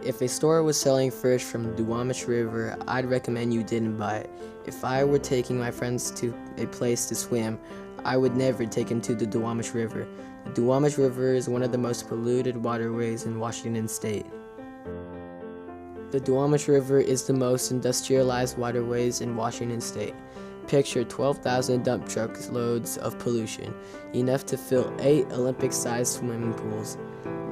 If a store was selling fish from the Duwamish River, I'd recommend you didn't buy it. If I were taking my friends to a place to swim, I would never take them to the Duwamish River. The Duwamish River is one of the most polluted waterways in Washington State. The Duwamish River is the most industrialized waterways in Washington State. Picture 12,000 dump trucks loads of pollution, enough to fill 8 Olympic-sized swimming pools.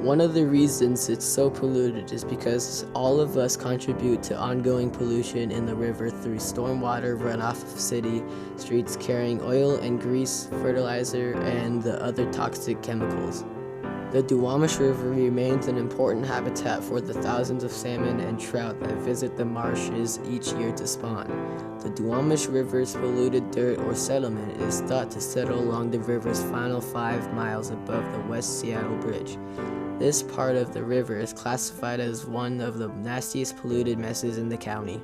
One of the reasons it's so polluted is because all of us contribute to ongoing pollution in the river through stormwater runoff of city streets carrying oil and grease, fertilizer, and the other toxic chemicals. The Duwamish River remains an important habitat for the thousands of salmon and trout that visit the marshes each year to spawn. The Duwamish River's polluted dirt or settlement is thought to settle along the river's final 5 miles above the West Seattle Bridge. This part of the river is classified as one of the nastiest polluted messes in the county.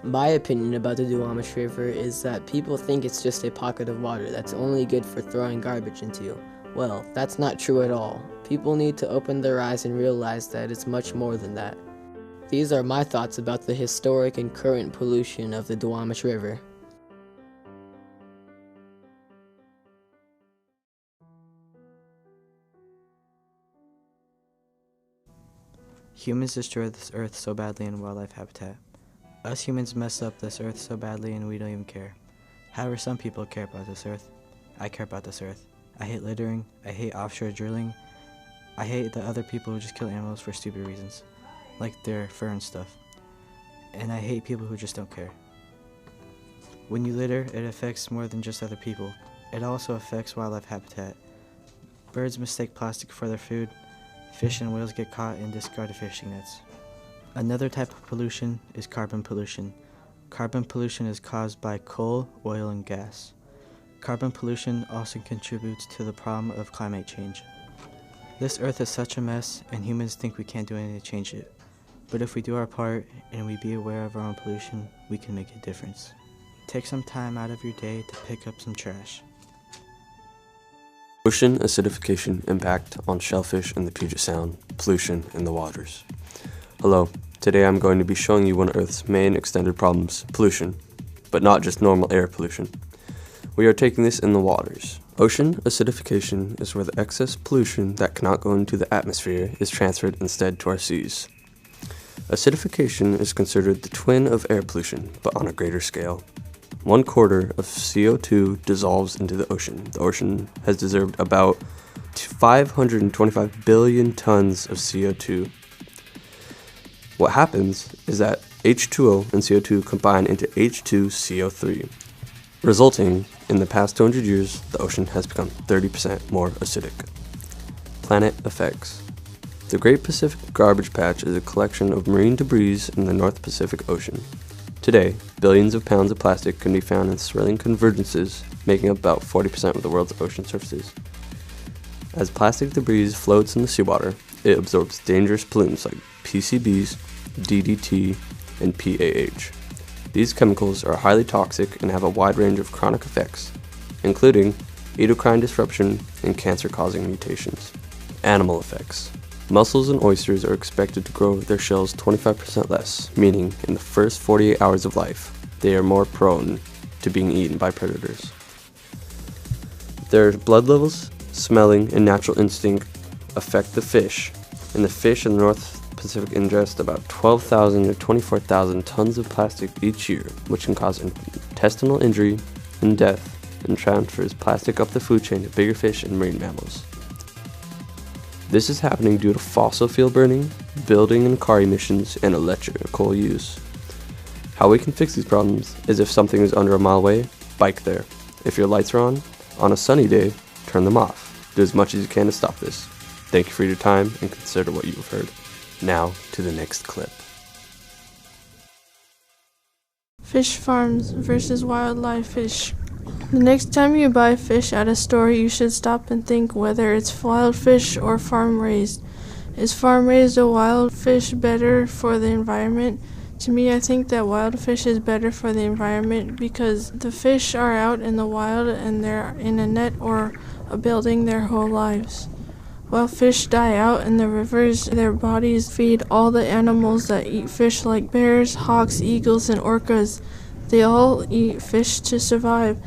My opinion about the Duwamish River is that people think it's just a pocket of water that's only good for throwing garbage into. Well, that's not true at all. People need to open their eyes and realize that it's much more than that. These are my thoughts about the historic and current pollution of the Duwamish River. Humans destroy this earth so badly in wildlife habitat. Us humans mess up this earth so badly and we don't even care. However, some people care about this earth. I care about this earth. I hate littering, I hate offshore drilling, I hate the other people who just kill animals for stupid reasons, like their fur and stuff. And I hate people who just don't care. When you litter, it affects more than just other people. It also affects wildlife habitat. Birds mistake plastic for their food. Fish and whales get caught in discarded fishing nets. Another type of pollution is carbon pollution. Carbon pollution is caused by coal, oil, and gas. Carbon pollution also contributes to the problem of climate change. This earth is such a mess, and humans think we can't do anything to change it. But if we do our part, and we be aware of our own pollution, we can make a difference. Take some time out of your day to pick up some trash. Ocean acidification impact on shellfish in the Puget Sound, pollution in the waters. Hello, today I'm going to be showing you one of Earth's main extended problems, pollution, but not just normal air pollution. We are taking this in the waters. Ocean acidification is where the excess pollution that cannot go into the atmosphere is transferred instead to our seas. Acidification is considered the twin of air pollution, but on a greater scale. 1/4 of CO2 dissolves into the ocean. The ocean has dissolved about 525 billion tons of CO2. What happens is that H2O and CO2 combine into H2CO3, resulting in the past 200 years, the ocean has become 30% more acidic. Planet effects. The Great Pacific Garbage Patch is a collection of marine debris in the North Pacific Ocean. Today, billions of pounds of plastic can be found in swirling convergences, making up about 40% of the world's ocean surfaces. As plastic debris floats in the seawater, it absorbs dangerous pollutants like PCBs, DDT, and PAH. These chemicals are highly toxic and have a wide range of chronic effects, including endocrine disruption and cancer-causing mutations. Animal effects. Mussels and oysters are expected to grow their shells 25% less, meaning in the first 48 hours of life, they are more prone to being eaten by predators. Their blood levels, smelling, and natural instinct affect the fish, and the fish in the North Pacific ingest about 12,000 to 24,000 tons of plastic each year, which can cause intestinal injury and death, and transfers plastic up the food chain to bigger fish and marine mammals. This is happening due to fossil fuel burning, building and car emissions, and electrical use. How we can fix these problems is if something is under a mile away, bike there. If your lights are on a sunny day, turn them off. Do as much as you can to stop this. Thank you for your time and consider what you have heard. Now to the next clip. Fish farms versus wildlife fish. The next time you buy fish at a store, you should stop and think whether it's wild fish or farm raised. Is farm raised or wild fish better for the environment? To me, I think that wild fish is better for the environment because the fish are out in the wild and they're in a net or a building their whole lives. While fish die out in the rivers, their bodies feed all the animals that eat fish like bears, hawks, eagles, and orcas. They all eat fish to survive.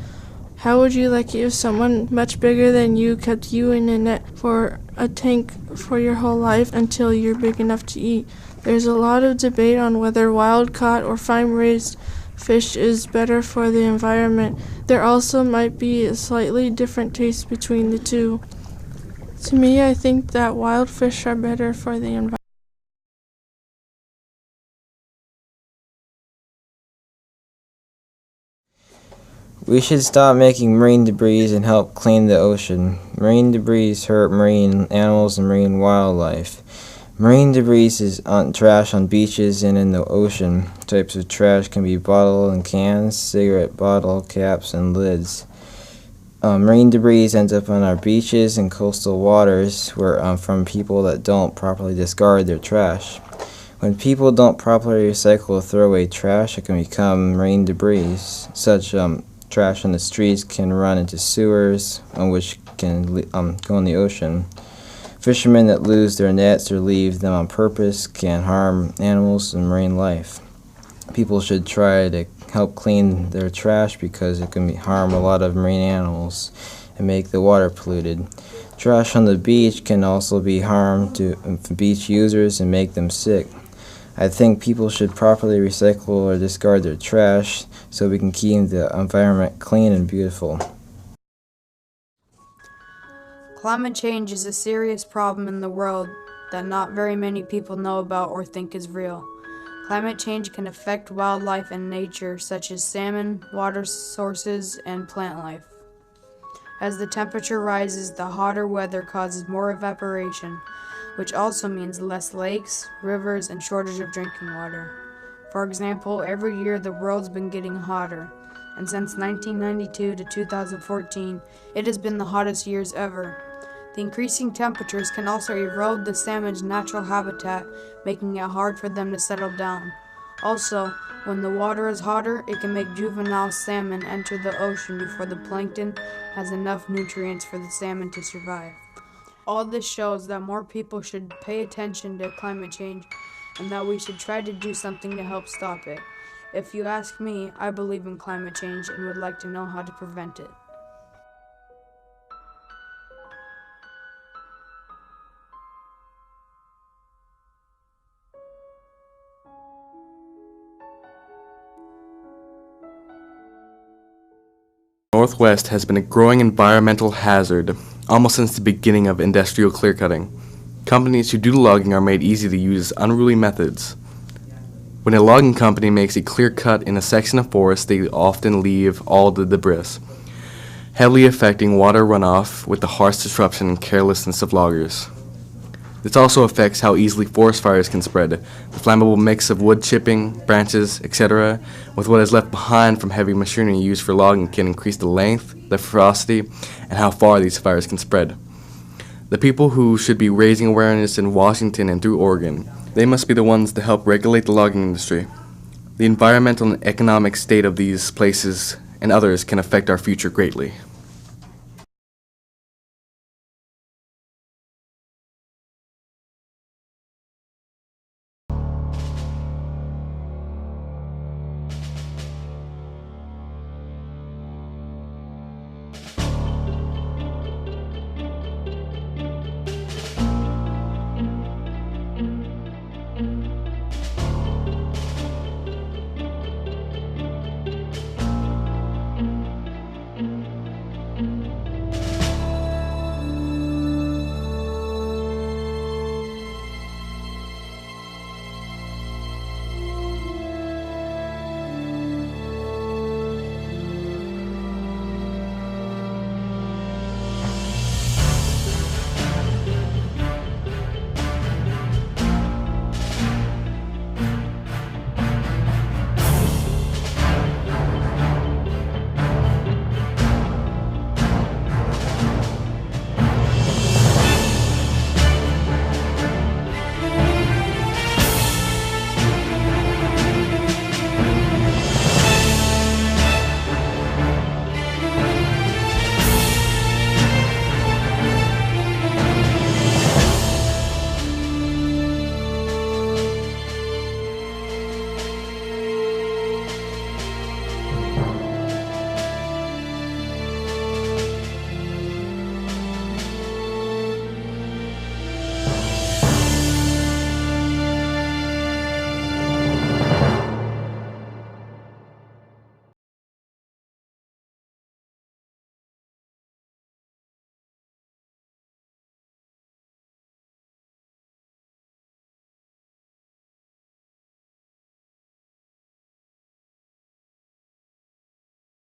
How would you like it if someone much bigger than you kept you in a net for a tank for your whole life until you're big enough to eat? There's a lot of debate on whether wild-caught or farm-raised fish is better for the environment. There also might be a slightly different taste between the two. To me, I think that wild fish are better for the environment. We should stop making marine debris and help clean the ocean. Marine debris hurt marine animals and marine wildlife. Marine debris is trash on beaches and in the ocean. Types of trash can be bottle and cans, cigarette bottle caps, and lids. Marine debris ends up on our beaches and coastal waters from people that don't properly discard their trash. When people don't properly recycle or throw away trash, it can become marine debris. Such trash on the streets can run into sewers, which can go in the ocean. Fishermen that lose their nets or leave them on purpose can harm animals and marine life. People should try to help clean their trash because it can harm a lot of marine animals and make the water polluted. Trash on the beach can also be harm to beach users and make them sick. I think people should properly recycle or discard their trash so we can keep the environment clean and beautiful. Climate change is a serious problem in the world that not very many people know about or think is real. Climate change can affect wildlife and nature, such as salmon, water sources, and plant life. As the temperature rises, the hotter weather causes more evaporation, which also means less lakes, rivers, and shortage of drinking water. For example, every year the world's been getting hotter, and since 1992 to 2014, it has been the hottest years ever. The increasing temperatures can also erode the salmon's natural habitat, making it hard for them to settle down. Also, when the water is hotter, it can make juvenile salmon enter the ocean before the plankton has enough nutrients for the salmon to survive. All this shows that more people should pay attention to climate change and that we should try to do something to help stop it. If you ask me, I believe in climate change and would like to know how to prevent it. Northwest has been a growing environmental hazard almost since the beginning of industrial clearcutting. Companies who do logging are made easy to use unruly methods. When a logging company makes a clear cut in a section of forest, they often leave all the debris, heavily affecting water runoff with the harsh disruption and carelessness of loggers. This also affects how easily forest fires can spread. The flammable mix of wood chipping, branches, etc., with what is left behind from heavy machinery used for logging can increase the length, the ferocity, and how far these fires can spread. The people who should be raising awareness in Washington and through Oregon, they must be the ones to help regulate the logging industry. The environmental and economic state of these places and others can affect our future greatly.